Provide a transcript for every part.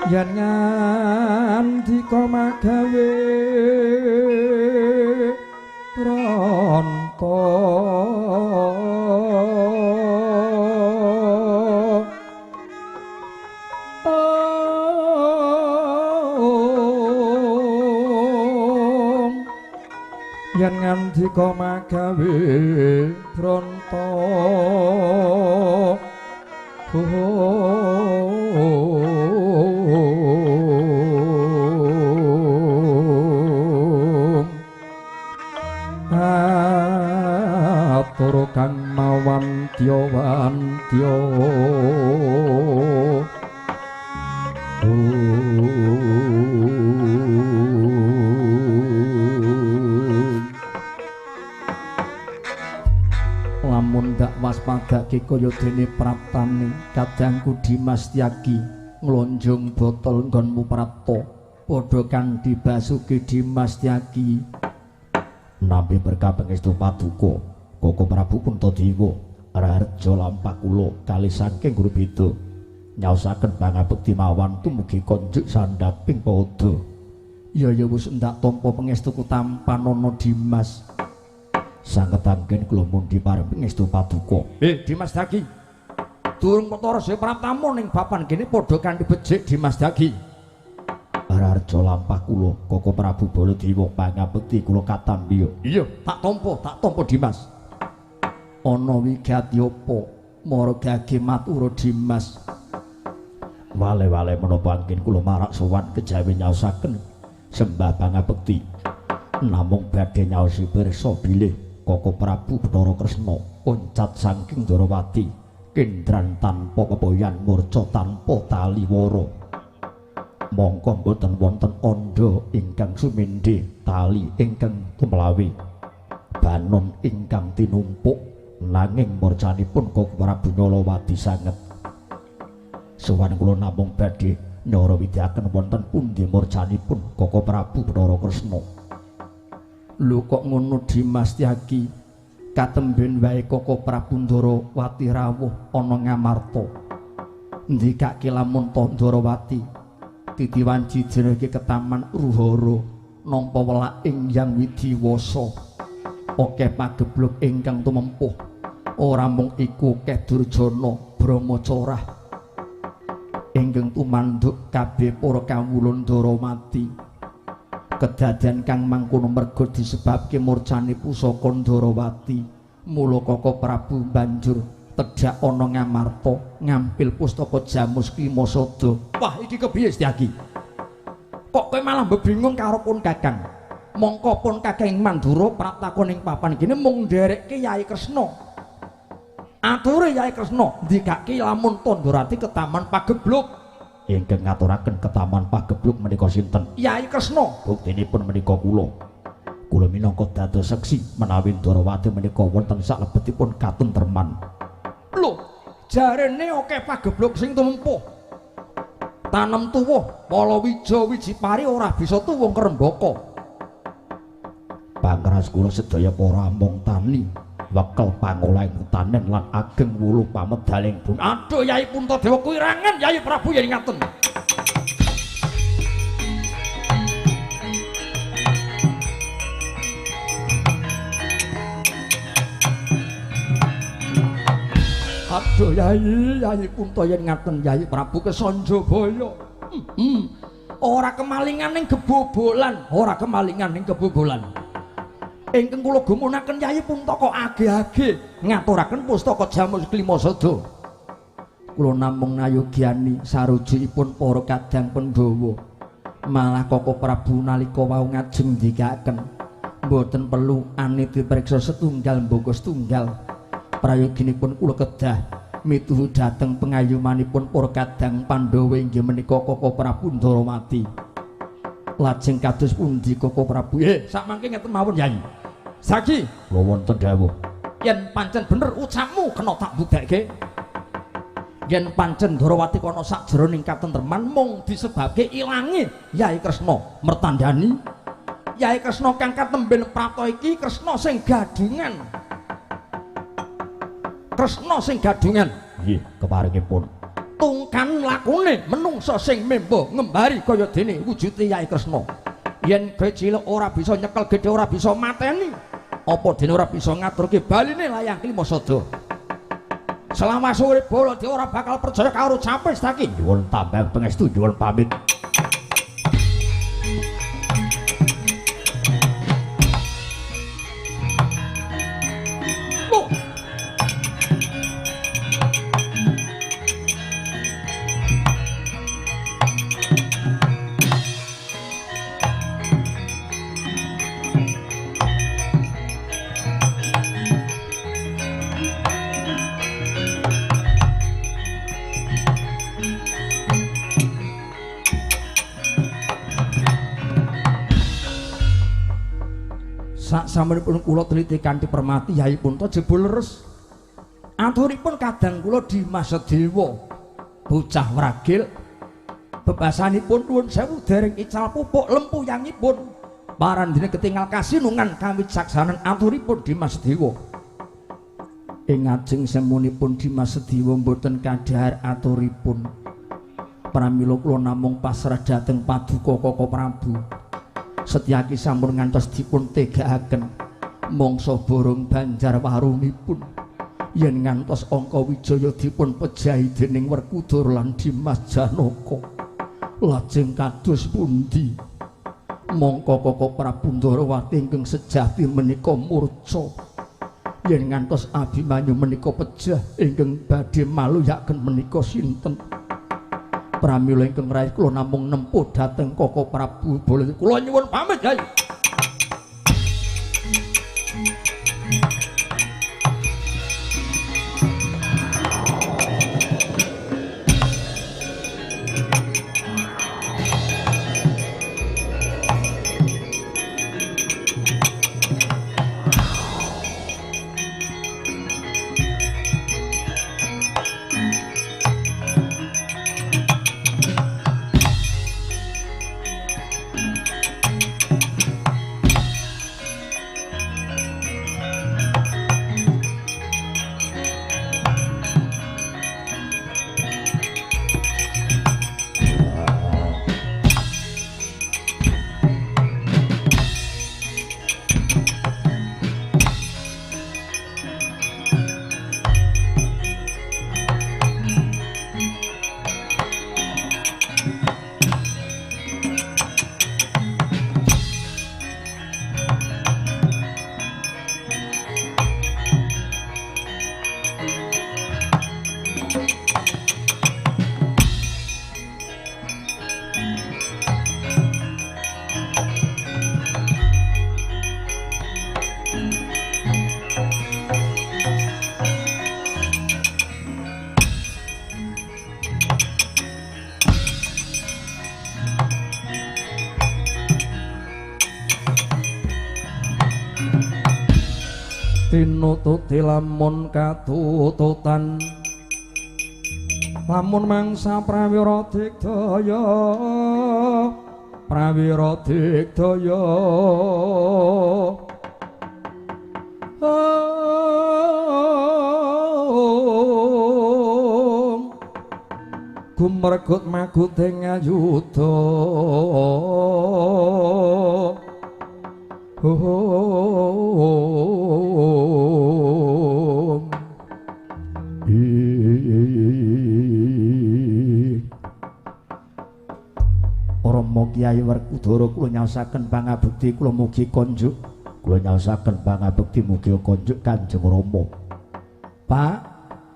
yen ngandika magawe pronto yen ngandika magawe pronto atur kang mawantya lamun dak waspadake kaya dene praptane kadangku Dimas Tyagi nglonjong botol nggonmu prapta padha kang dibasuki Dimas Tyagi nampi berkah pangestu paduka Koko Prabu Puntadewa Raharja lampah kula kali saking guru beda nyaosaken pangabekti mawon tumugi konjuk sandhaping padha ya wis ndak tampa pangestuku tampanana Dimas sangetangken kula mundi pareng pangestu paduka Dimas Tyagi durung perkara sing praptamu ning papan kene padha kanthi becik Dimas Tyagi Raharja lampah kula Koko Prabu Baladewa pangabekti kula katambiya iya tak tampa Dimas ana wigati apa margage matur Dimas wale-wale menapa anggen kula marak sowan kejawi nyaosaken sembah pangabekti namung badhe nyaosi pirsa bilih Koko Prabu Bathara Kresna oncat saking Darawati kendran tanpa kepoyan murca tanpa taliwara mongko boten wonten andha ingkang sumindhe tali ingkang tumlawe banon ingkang tinumpuk nanging murcanipun Koko Prabu Nyalawadi sanget sowan kula namung badhe nyarawidhaken wonten pundi murcanipun Koko Prabu Bathara Kresna lho kok ngono Dimas Tyagi katemben wae Koko Prabu Ndarawati rawuh ana Ngamarta ndikake lamun Ndarawati titiwanci jenenge ketaman Ruhara nampa welak ing Hyang Widiwasa akeh pageblug ingkang tumempuh ora mung iku akeh Durjana Brahmacarah ingkang tumanduk kabeh para kawula Ndarawati kedadean kang mangkono merga disebabke murcane pusaka Ndarawati mula Koko Prabu banjur tedhak ana Ngamarta ngampil pustaka Jamus Klimasada wah iki kepiye Tyagi kok kowe malah bebingung karo pun Kakang mongko pun Kakang Mandura praptakon ing papan kene mung nderekke Yai Kresna ature Yai Kresna ndikake lamun Ndarawati ke Taman Pagebluk ingkang ngaturaken ke Taman Pagebluk menika sinten Yai Kresna buktinipun menika kula minangka dados seksi menawi Ndarawati menika wonten salebetipun katentreman lho jarene akeh pagebluk sing tumempuh tanem tuwuh palawija wijipari ora bisa tuwuh kerembaka pangras kula sedaya para among tani wekel pangolahing utanen lan ageng wuluh pamedaling bun aduh Yai Puntadewa kuwi rangen Yai Prabu yen ngaten aduh Yai Punta yen ngaten Yai Prabu Kesanjabaya ora kemalingan ning kebobolan ingkang kula gumunaken Yai Punta kok age-age ngaturaken pustaka Jamus Klimasada kula namung nayogyani sarujikipun para kadang Pandhawa malah Koko Prabu nalika wau ngajeng ndikaken mboten perlu aniti priksa setunggal mboko setunggal prayoginipun kula kedah mituhu dhateng pengayumanipun para kadang Pandhawa inggih menika Koko Prabu Ndarawati lajeng kados pundi Koko Prabu sakmangke ngeten mawon Yai Sagi lho wonten dawuh yen pancen bener ucapmu kena tak budekke yen pancen Ndarawati kono sakjroning katentreman mung disebabke ilange Yai Kresna mertandani Yai Kresna kang katemben prapta iki Kresna sing gadungan nggih keparingipun tungkan lakune menungsa sing memba ngembari kaya dene wujude Yai Kresna. Yen kowe cilik ora bisa nyekel gedhe ora bisa mateni, apa dene ora bisa ngaturke baline layang Klimasada. Selama urip Baladewa ora bakal percaya karo capes taki. Nyuwun tambah pangestu nyuwun pamit. Sasampunipun kula teliti kanthi permati Yai Punta jebul leres. Aturipun kadang kula Dimas Sedewa bocah wragil. Bebasanipun nuwun sewu dereng ical pupuk lempuyangipun. Parandene ketingal kasinungan kawicaksanan aturipun Dimas Sedewa. Ing ajeng semunipun Dimas Sedewa mboten kadhahar aturipun. Pramila kula namung pasrah dhateng Paduka Kaka Prabu. Setyaki sampun ngantos dipun tegakaken mangsa borong banjar warunipun yen ngantos Angka Wijaya dipun pejahi dening Werkudara lan Dimas Janaka lajeng kados pundi mongko Kaka Prabu Ndarawati ingkang sejati menika murca yen ngantos Abimanyu menika pejah ingkang badhe maluyaken menika sinten. Pramila ingkang raih kula namung nempuh dhateng Kaka Prabu Baladewa. Kula nyuwun pamit, Yai. Tinututi lamun katututan lamun mangsa prawira digdaya gumregut maguting ayuda Rama Kyai Werkudara kula nyaosaken pangabekti kula mugi konjuk kula nyaosaken pangabekti mugi konjuk Kanjeng Rama. Pak,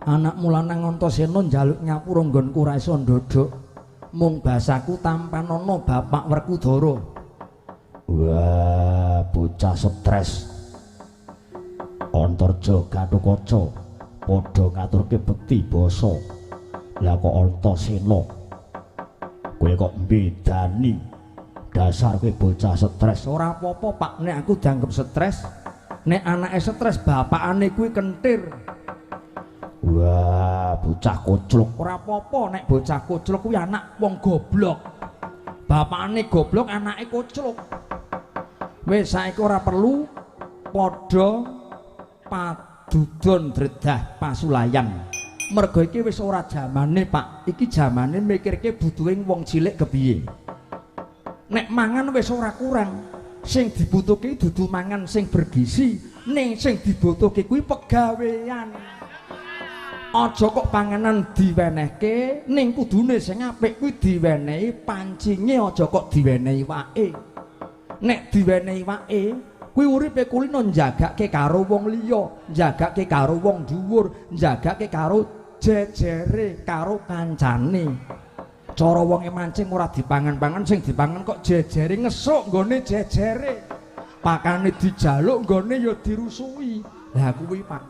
anakmu lanang Antasena njaluk nyapura nggonku ra isa ndodhok. Mung basaku tampanana Bapak Werkudara. Wah, bocah stres. Antarja Gatotkaca padha ngaturke bekti basa. Lah kok Antasena kowe kok mbedani dasar kowe bocah stres. Ora apa-apa Pak, nek aku dianggep stres, nek anake stres bapakane kuwi kentir. Wah, bocah kocluk. Ora apa-apa nek bocah kocluk kuwi anak wong goblok. Bapakane goblok, anake kocluk. Wis saiki ora perlu padha padudon dredah pasulayan. Mergo iki wis ora jamane, Pak. Iki jamane mikirke butuhing wong cilik kepiye. Nek mangan wis ora kurang. Sing dibutuhke dudu mangan sing bergizi, ning sing dibutuhke kuwi pegawean. Aja kok panganan diwenehke, ning kudune sing apik kuwi diwenehi pancinge, aja kok diwenehi wake. Nek diwenehi wake, kuwi uripe kulino njagake karo wong liya, njagake karo wong dhuwur, njagake karo jejere, karo kancane. Cara wonge mancing ora dipangan-pangan, sing dipangan kok jejere ngesuk nggone jejere. Pakane dijaluk nggone ya dirusui. Lah kuwi Pak.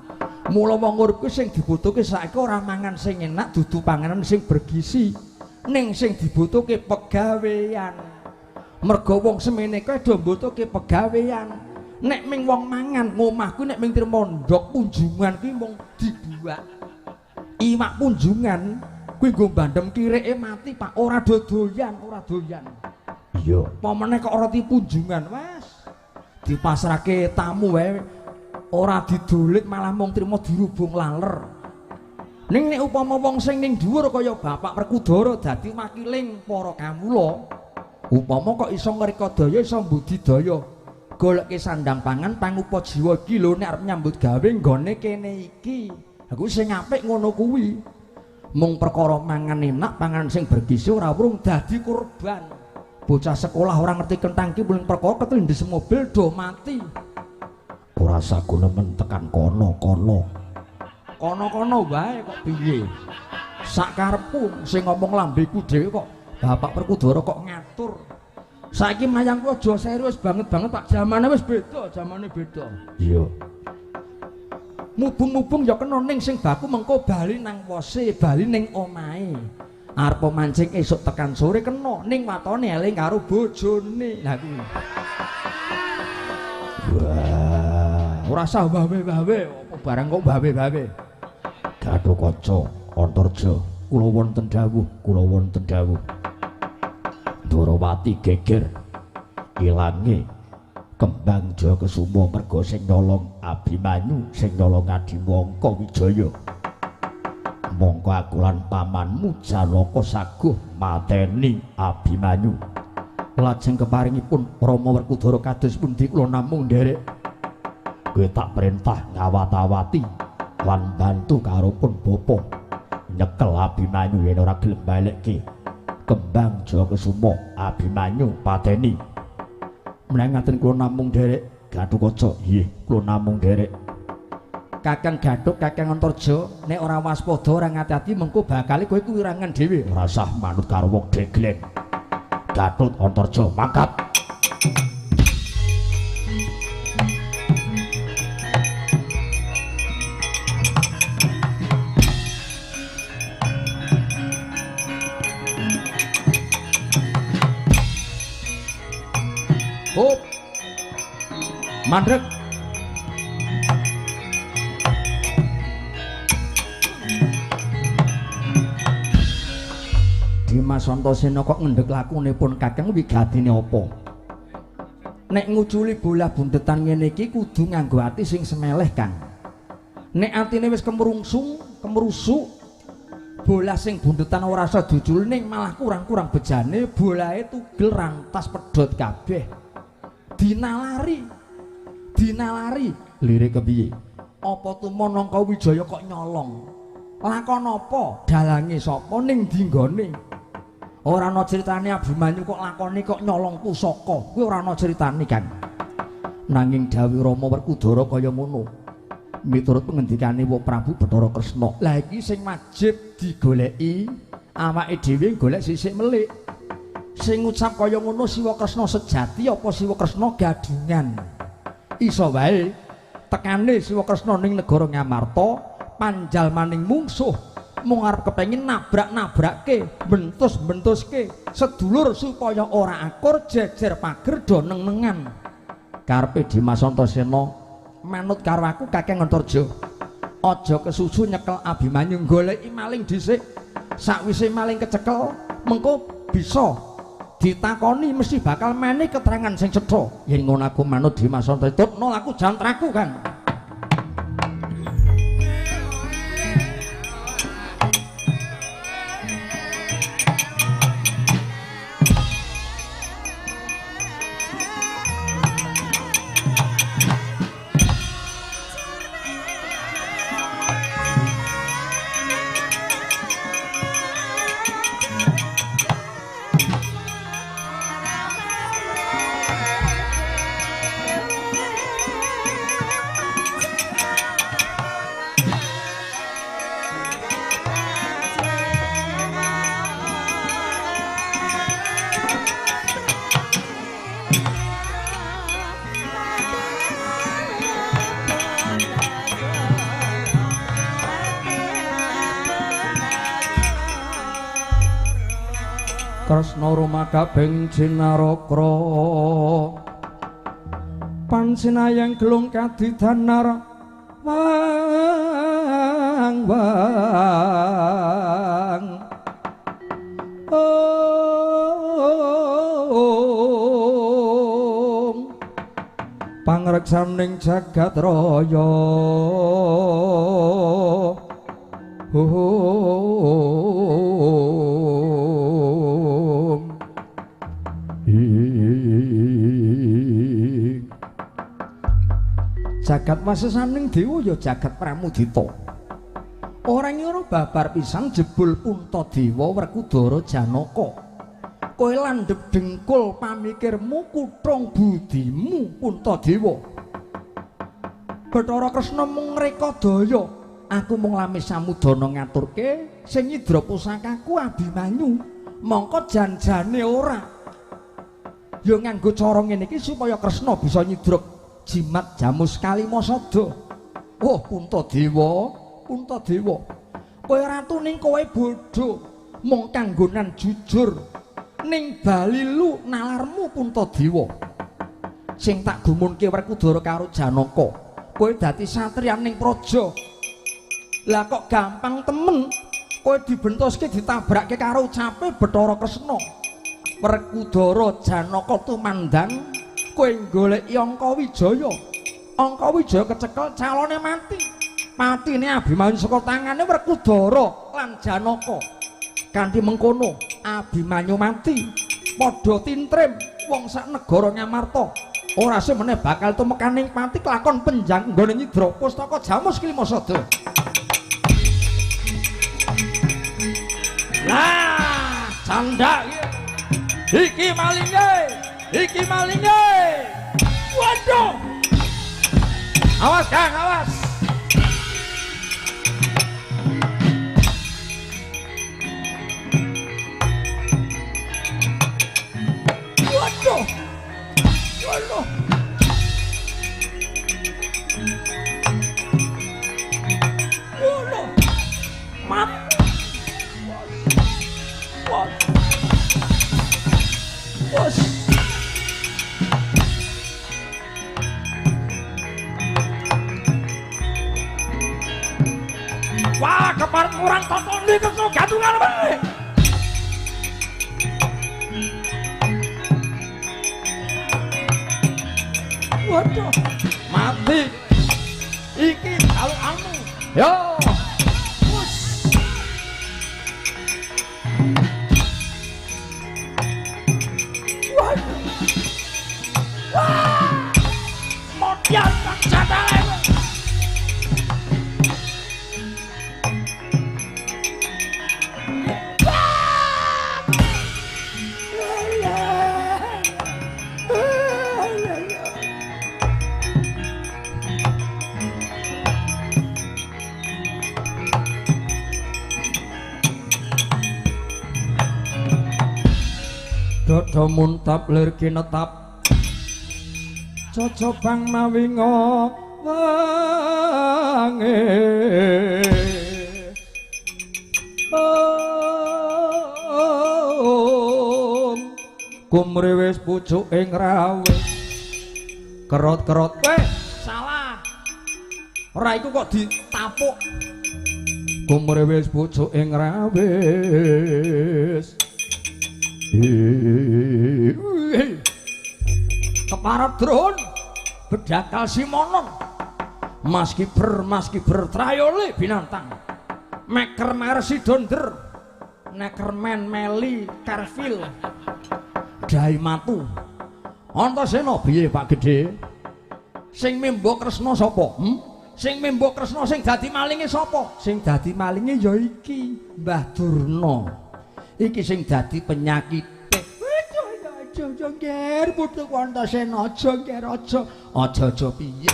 Mula wong urip ku sing dibutuhke saiki ora mangan sing enak, dudu panganan sing bergizi. Ning sing dibutuhke pegawean. Mergo wong semene kae do mbutuhke pegawean. Nek ming wong mangan ngomahku nek ming mondok punjungan kuwi mung dibuak. Iwak punjungan kuwi nggo bandem kirike mati Pak, ora dodoyan, ora doyan. Iya. Pamane kok ora punjungan, Mas. Dipasrahke tamu wae ora didolit malah mung trimo dirubung laler. Ning nek upama wong sing ning dhuwur kaya Bapak Werkudara dadi wakiling para kawula, upama kok iso ngrekodaya iso mbudidaya goleke sandang pangan pangupa jiwa iki lho nek arep nyambut gawe nggone kene iki. Aku sing apik ngono kuwi. Mung perkara mangan enak, pangan sing bergizi ora urung dadi korban. Bocah sekolah ora ngerti kentang iki mung perkara ketindes mobil do mati. Ora saguna men tekan kono-kono. Kono-kono wae kok piye? Sakarepku sing ngomong lambeku dhewe kok Bapak Werkudara kok ngatur. Saiki mayangku aja serius banget-banget Pak, zamane wis beda, zamane beda. Iya. Mubung-mubung ya kena ning sing baku mengko bali nang wose, bali ning omahe. Arep mancing esuk tekan sore kena ning watone eling karo bojone. Lah kuwi. Wah, ora usah bawe-bawe, apa barang kok bawe-bawe. Gatotkaca, Antarja, kula wonten dawuh, kula wonten dawuh. Dwarawati geger ilange kembang Jakasuma merga sing nyolong Abimanyu, sing nyolong Adiwangka Wijaya. Mongko aku lan pamanmu Janaka saguh mateni Abimanyu. Lajeng keparingipun Rama Werkudara kados pundi kula namung nderek. Kowe tak perintah ngawat-awati lan bantu karo pun bapa nyekel Abimanyu yen ora gelem balekke kembang Jakasuma Abimanyu pateni. Menawi ngaten kula namung nderek Gatotkaca. Nggih, kula namung nderek. Kakang Gathuk, Kakang Antarja, nek ora waspada ora ngati-ati mengko bakal kowe kuwirangan dhewe. Ora usah manut karo wong degleng. Gathut Antarja mangkat. Hop. Mandrek. Dimas Antasena kok ngendhek lakunipun Kakang wigatine apa? Nek nguculi bolah bundetan ngene iki kudu nganggo ati sing semeleh, Kang. Nek atine wis kemrungsung, kemrusuk, bolah sing bundetan ora iso diucul ning malah kurang-kurang bejane, bolahe tugel rantas pedhot kabeh. Dinalari lirik kepiye? Apa tumanangka Wijaya kok nyolong? Lakon apa? Dalange sapa ning ndi nggone? Ora ana critane Abimanyu kok lakone kok nyolong pusaka. Kuwi ora ana critane, Kang. Nanging dawuh Rama Werkudara kaya ngono. Miturut pengendikane Wa Prabu Bathara Kresna. Lah iki sing wajib digoleki awake dhewe golek sisik melik. Sing ngucap kaya ngono Siwa Kresna sejati apa Siwa Kresna gadungan. Iso wae tekane Siwa Kresna ning negara Ngamarta panjalmaning mungsuh mung arep kepengin nabrak-nabrakke, bentus-bentuske sedulur supaya ora akur jejer pager do neng-nengan. Karepe Dimas Antasena manut karo aku Kakang Antarja. Aja kesusu nyekel Abimanyu, goleki maling dhisik. Sakwise maling kecekel, mengko bisa ditakoni mesti bakal meneh keterangan sing cetha. Yen ngono aku manut Dimas Antasena, tutno aku jantraku, Kang. Kresna rumakabeng Cinarokra pansinayang gelung kadidanar wang pangreksaning jagat raya jagat wasesaning dewa ya jagat Pramudita. Ora ngira babar pisan jebul Puntadewa Werkudara Janaka. Kowe landhep dengkul pamikirmu kuthung budimu Puntadewa. Bathara Kresna mung ngreka daya, aku mung lami samudana ngaturke sing nyidra pusakaku Abimanyu. Mongko janjane ora. Ya nganggo cara ngene iki supaya Kresna bisa nyidra jimat Jamus Kalimasada. Oh Puntadewa, Puntadewa. Kowe ratu ning kowe bodho, mung kanggonan jujur. Ning balilu nalarmu Puntadewa. Sing tak gumunke Werkudara karo Janaka, kowe dadi satriyan ning praja. Lah kok gampang temen kowe dibentoske ditabrakke karo ucape Bathara Kresna. Werkudara Janaka tumandang kowe goleki Angkawijaya. Angkawijaya kecekel calone mati. Matine Abimanyu saka tangane Werkudara lan Janaka. Kanthi mengkono Abimanyu mati padha tintrim wong sak negara Ngamarta. Ora semene bakal tumekaning pati kelakon penjang nggone nyidra pustaka Jamus Kalimasada. Lah, candhak iki malinge, iki malinge. Waduh. Awas Kang, awas. Waduh. Waduh. Waduh. Mat. Bos. Wah, keparat kurang tonton di kesel gantungan balik. Waduh, mati. Iki kalau anu. Yo. Modyan kang jatale. Dodo muntap lir kinetap cocobang mawinga wange kumriwis pucuk ing rawe kerot-kerot salah ora iku kok ditapuk kumriwis pucuk ing rawe keparat drone bedakal simonon Mas Kiber trayole binatang meker mersi donder nekermen meli karfil dai matu Antasena piye Pak Gedhe sing mimba Kresna sapa sing mimba Kresna sing dadi malinge sapa sing dadi malinge ya iki Mbah Durna iki sing dadi penyakit. Aja nger putuk Antasena aja nger aja piye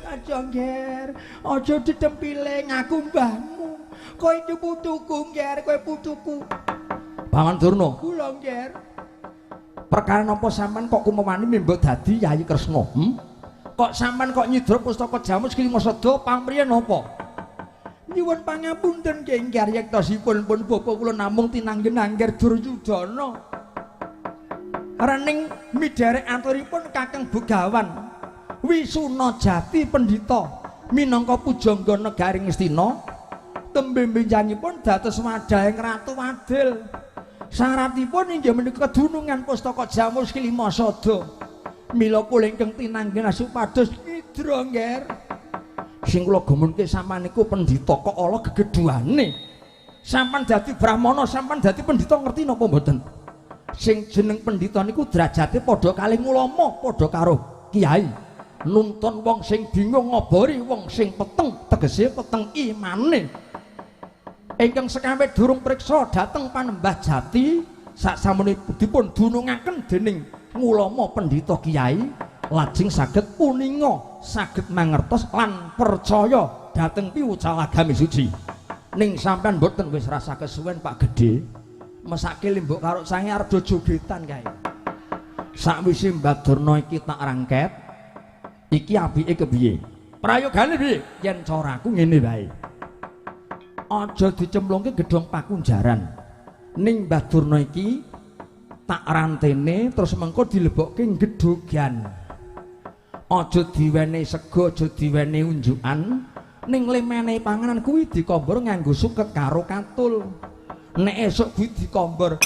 aja nger aja ditempile ngaku mbahmu kowe iki putuku nger kowe putuku Paman Durna kula nger perkara napa sampean kok kumawani mimba dadi Yayi Kresna kok sampean kok nyidra pustaka Jamus Kalimasada pamriyen napa Nyuwun pangapunten nggih Nggar yektosipun pun bapa kula namung tinanggen Angger Duryudana. Rening midherek aturipun Kakang Begawan Wisuna Jati Pendhita minangka pujangga negaring Astina tembe benjanipun dados wadhahing Ratu Wadil. Syaratipun inggih menika kedunungan Pustaka Jamus Kilimasada. Mila kula ingkang tinanggen supados nidra Ngger. Sing kula gemunke sampean niku pendhita kok ala gegedhuane. Sampeyan dadi brahmana, sampeyan dadi pendhita ngerti napa mboten? Sing jeneng pendhita niku derajate padha kalih ulama, padha karo kiai. Nuntun wong sing bingung ngobori wong sing peteng, tegese peteng imane. Ingkang sekawit durung priksa dhateng Panembah Jati saksamunipun dunungaken dening ulama pendhita kiai lajeng saged uninga, saged mangertos lan percaya dhateng piwucal agami suci. Ning sampean mboten wis rasa kesuwen Pak Gedhe. Mesake limbuk karo sange arep do jogetan kae. Sakwise Mbak Durna iki tak rangket, iki apike kepiye? Prayogane piye? Yen caraku ngene wae. Aja dicemplungke gedhong pakunjaran. Ning Mbah Durna iki tak rantene terus mengko dilebokke gedhogan. Aja diwenehi sego, aja diwenehi unjukan. Ning lemene panganan kuwi dikombor nganggo suket karo katul. Nek esuk kuwi dikombor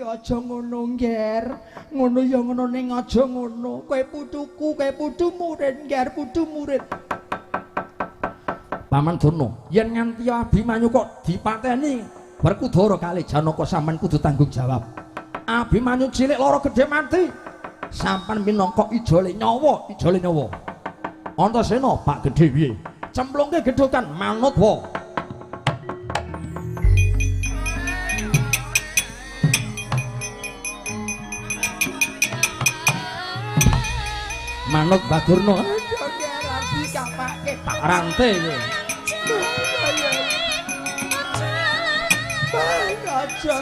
aja ngono Ngger. Ngono ya ngono ning aja ngono. Kowe putuku, kowe putu murid Ngger, putu murid. Paman Durna, yen nganti Abimanyu kok dipateni Werkudara kalih Janaka sampean kudu tanggung jawab. Abimanyu cilik lara gedhe mati. Sampean minangka ijole nyawa, ijole nyawa. Antasena Pak Gedhe piye? Cemplungke gedhokan manut wa. Manut Mbah Durna. Tak rante kowe. Aja